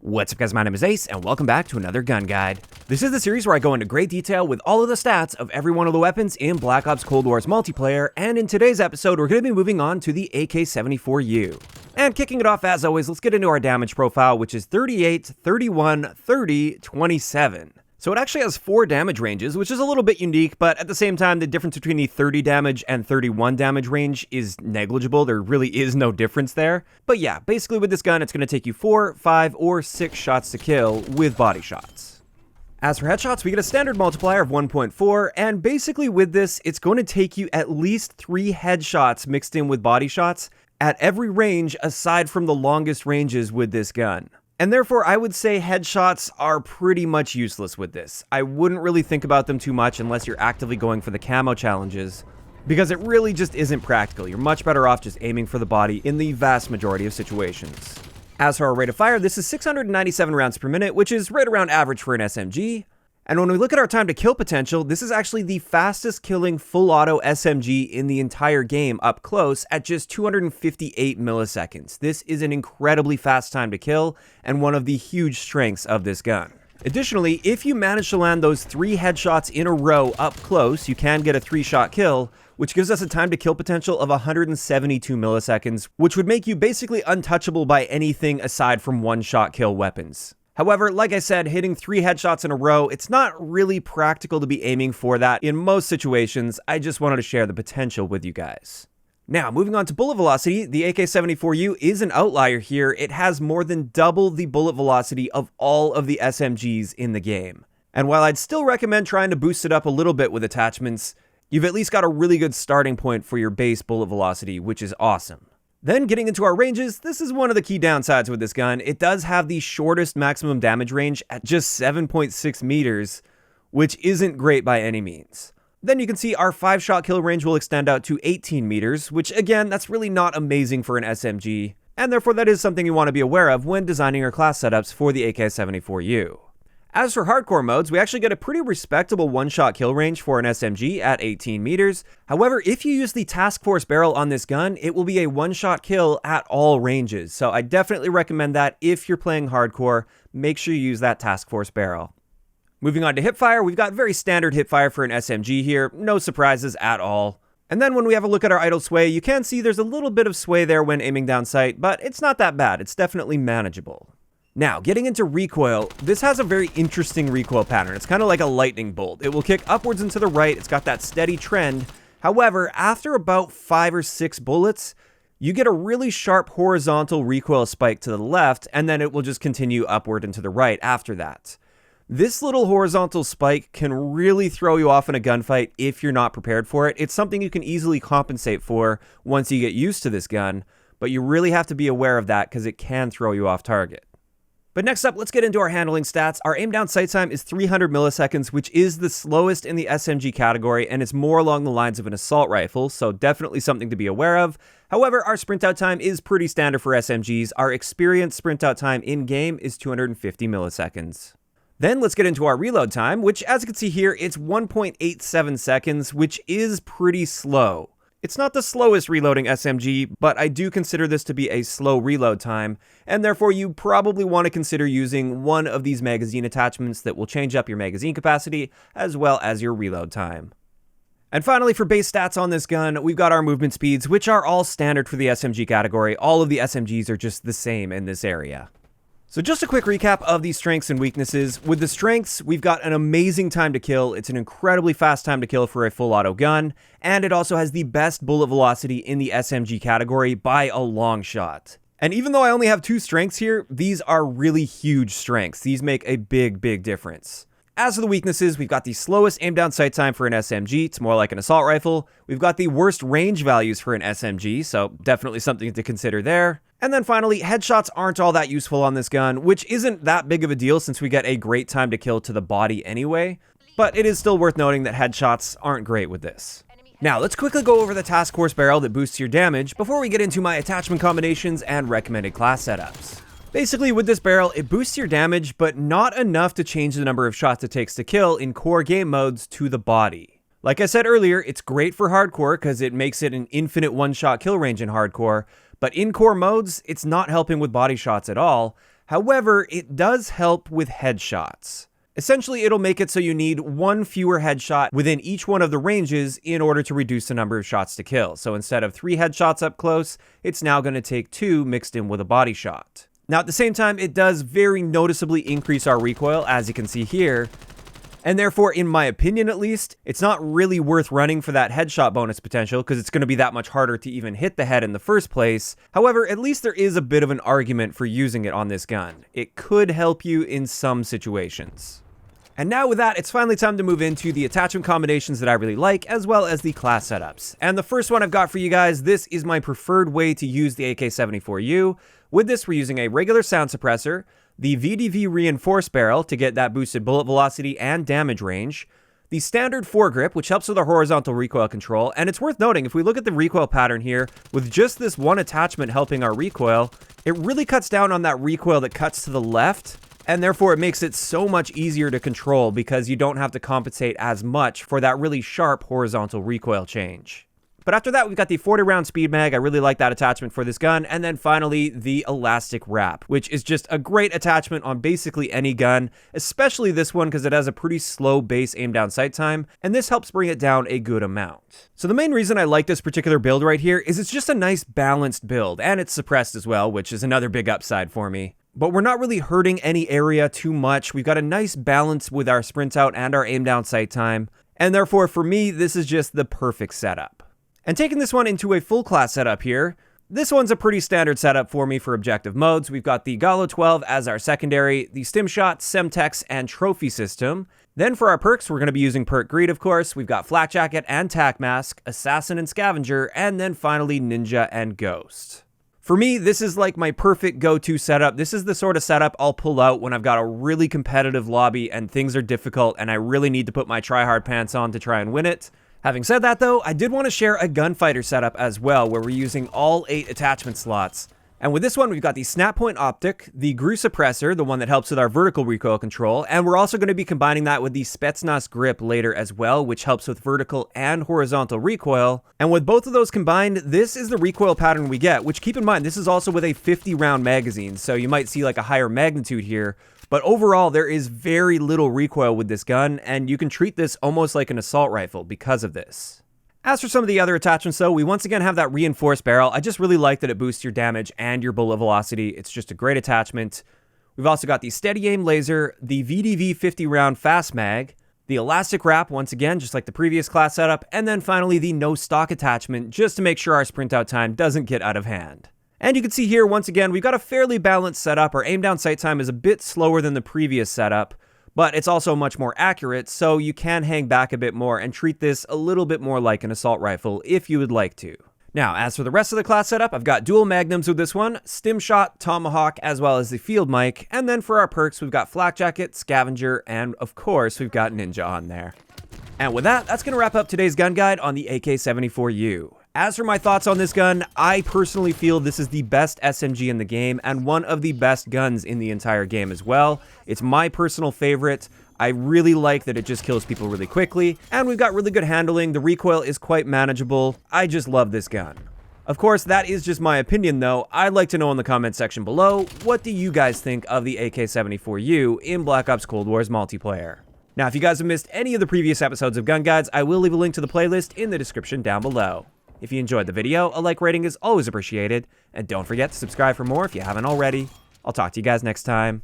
What's up guys, my name is Ace, and welcome back to another gun guide. This is the series where I go into great detail with all of the stats of every one of the weapons in Black Ops Cold War's multiplayer, and in today's episode we're going to be moving on to the AK74u. And kicking it off as always, let's get into our damage profile, which is 38, 31, 30, 27. So it actually has 4 damage ranges, which is a little bit unique, but at the same time, the difference between the 30 damage and 31 damage range is negligible. There really is no difference there. But yeah, basically with this gun, it's going to take you 4, 5, or 6 shots to kill with body shots. As for headshots, we get a standard multiplier of 1.4, and basically with this, it's going to take you at least 3 headshots mixed in with body shots at every range aside from the longest ranges with this gun. And therefore, I would say headshots are pretty much useless with this. I wouldn't really think about them too much unless you're actively going for the camo challenges, because it really just isn't practical. You're much better off just aiming for the body in the vast majority of situations. As for our rate of fire, this is 697 rounds per minute, which is right around average for an SMG. And when we look at our time to kill potential, this is actually the fastest killing full auto SMG in the entire game up close at just 258 milliseconds. This is an incredibly fast time to kill and one of the huge strengths of this gun. Additionally, if you manage to land those 3 headshots in a row up close, you can get a 3-shot kill, which gives us a time to kill potential of 172 milliseconds, which would make you basically untouchable by anything aside from 1-shot kill weapons. However, like I said, hitting 3 headshots in a row, it's not really practical to be aiming for that in most situations. I just wanted to share the potential with you guys. Now, moving on to bullet velocity, the AK74u is an outlier here. It has more than double the bullet velocity of all of the SMGs in the game. And while I'd still recommend trying to boost it up a little bit with attachments, you've at least got a really good starting point for your base bullet velocity, which is awesome. Then getting into our ranges, this is one of the key downsides with this gun. It does have the shortest maximum damage range at just 7.6 meters, which isn't great by any means. Then you can see our 5-shot kill range will extend out to 18 meters, which again, that's really not amazing for an SMG, and therefore that is something you want to be aware of when designing your class setups for the AK74u. As for hardcore modes, we actually get a pretty respectable 1-shot kill range for an SMG at 18 meters. However, if you use the task force barrel on this gun, it will be a 1-shot kill at all ranges. So I definitely recommend that if you're playing hardcore, make sure you use that task force barrel. Moving on to Hipfire, we've got very standard Hipfire for an SMG here, no surprises at all. And then when we have a look at our idle sway, you can see there's a little bit of sway there when aiming down sight, but it's not that bad, it's definitely manageable. Now, getting into recoil, this has a very interesting recoil pattern. It's kind of like a lightning bolt. It will kick upwards and to the right. It's got that steady trend. However, after about 5 or 6 bullets, you get a really sharp horizontal recoil spike to the left, and then it will just continue upward and to the right after that. This little horizontal spike can really throw you off in a gunfight if you're not prepared for it. It's something you can easily compensate for once you get used to this gun, but you really have to be aware of that because it can throw you off target. But next up, let's get into our handling stats. Our aim down sight time is 300 milliseconds, which is the slowest in the SMG category, and it's more along the lines of an assault rifle, so definitely something to be aware of. However, our sprint out time is pretty standard for SMGs. Our experienced sprint out time in-game is 250 milliseconds. Then let's get into our reload time, which as you can see here, it's 1.87 seconds, which is pretty slow. It's not the slowest reloading SMG, but I do consider this to be a slow reload time, and therefore you probably want to consider using one of these magazine attachments that will change up your magazine capacity as well as your reload time. And finally, for base stats on this gun, we've got our movement speeds, which are all standard for the SMG category. All of the SMGs are just the same in this area. So just a quick recap of these strengths and weaknesses. With the strengths, we've got an amazing time to kill. It's an incredibly fast time to kill for a full auto gun, and it also has the best bullet velocity in the SMG category by a long shot. And even though I only have 2 strengths here, these are really huge strengths. These make a big difference. As for the weaknesses, we've got the slowest aim down sight time for an SMG. It's more like an assault rifle. We've got the worst range values for an SMG, so definitely something to consider there. And then finally, headshots aren't all that useful on this gun, which isn't that big of a deal since we get a great time to kill to the body anyway, but it is still worth noting that headshots aren't great with this. Now, let's quickly go over the task force barrel that boosts your damage before we get into my attachment combinations and recommended class setups. Basically, with this barrel, it boosts your damage, but not enough to change the number of shots it takes to kill in core game modes to the body. Like I said earlier, it's great for hardcore because it makes it an infinite 1-shot kill range in hardcore, but in core modes, it's not helping with body shots at all. However, it does help with headshots. Essentially, it'll make it so you need one fewer headshot within each one of the ranges in order to reduce the number of shots to kill. So instead of 3 headshots up close, it's now going to take 2 mixed in with a body shot. Now, at the same time, it does very noticeably increase our recoil, as you can see here. And therefore, in my opinion at least, it's not really worth running for that headshot bonus potential because it's going to be that much harder to even hit the head in the first place. However, at least there is a bit of an argument for using it on this gun. It could help you in some situations. And now with that, it's finally time to move into the attachment combinations that I really like, as well as the class setups. And the first one I've got for you guys, this is my preferred way to use the AK74u. With this, we're using a regular sound suppressor, the VDV reinforced barrel to get that boosted bullet velocity and damage range, the standard foregrip, which helps with our horizontal recoil control. And it's worth noting, if we look at the recoil pattern here, with just this one attachment helping our recoil, it really cuts down on that recoil that cuts to the left. And therefore, it makes it so much easier to control because you don't have to compensate as much for that really sharp horizontal recoil change. But after that, we've got the 40-round speed mag. I really like that attachment for this gun. And then finally, the elastic wrap, which is just a great attachment on basically any gun, especially this one because it has a pretty slow base aim down sight time, and this helps bring it down a good amount. So the main reason I like this particular build right here is it's just a nice balanced build, and it's suppressed as well, which is another big upside for me. But we're not really hurting any area too much. We've got a nice balance with our sprint out and our aim down sight time. And therefore, for me, this is just the perfect setup. And taking this one into a full class setup here, this one's a pretty standard setup for me for objective modes. We've got the Gallo 12 as our secondary, the Stimshot, Semtex, and Trophy system. Then for our perks, we're going to be using Perk Greed, of course. We've got Flak Jacket and Tac Mask, Assassin and Scavenger, and then finally Ninja and Ghost. For me, this is like my perfect go-to setup. This is the sort of setup I'll pull out when I've got a really competitive lobby and things are difficult and I really need to put my try-hard pants on to try and win it. Having said that though, I did want to share a gunfighter setup as well where we're using all 8 attachment slots. And with this one, we've got the snap point optic, the GRU suppressor, the one that helps with our vertical recoil control, and we're also going to be combining that with the Spetsnaz grip later as well, which helps with vertical and horizontal recoil. And with both of those combined, this is the recoil pattern we get, which keep in mind, this is also with a 50-round magazine, so you might see like a higher magnitude here. But overall, there is very little recoil with this gun, and you can treat this almost like an assault rifle because of this. As for some of the other attachments though, we once again have that reinforced barrel. I just really like that it boosts your damage and your bullet velocity. It's just a great attachment. We've also got the steady aim laser, the VDV 50-round fast mag, the elastic wrap, once again, just like the previous class setup, and then finally the no stock attachment, just to make sure our sprint out time doesn't get out of hand. And you can see here, once again, we've got a fairly balanced setup. Our aim down sight time is a bit slower than the previous setup, but it's also much more accurate, so you can hang back a bit more and treat this a little bit more like an assault rifle if you would like to. Now, as for the rest of the class setup, I've got dual magnums with this one, Stimshot, Tomahawk, as well as the field mic, and then for our perks, we've got Flak Jacket, Scavenger, and of course, we've got Ninja on there. And with that, that's going to wrap up today's gun guide on the AK74u. As for my thoughts on this gun, I personally feel this is the best SMG in the game and one of the best guns in the entire game as well. It's my personal favorite. I really like that it just kills people really quickly, and we've got really good handling. The recoil is quite manageable. I just love this gun. Of course, that is just my opinion though. I'd like to know in the comment section below, what do you guys think of the AK74u in Black Ops Cold War's multiplayer? Now, if you guys have missed any of the previous episodes of Gun Guides, I will leave a link to the playlist in the description down below. If you enjoyed the video, a like rating is always appreciated, and don't forget to subscribe for more if you haven't already. I'll talk to you guys next time.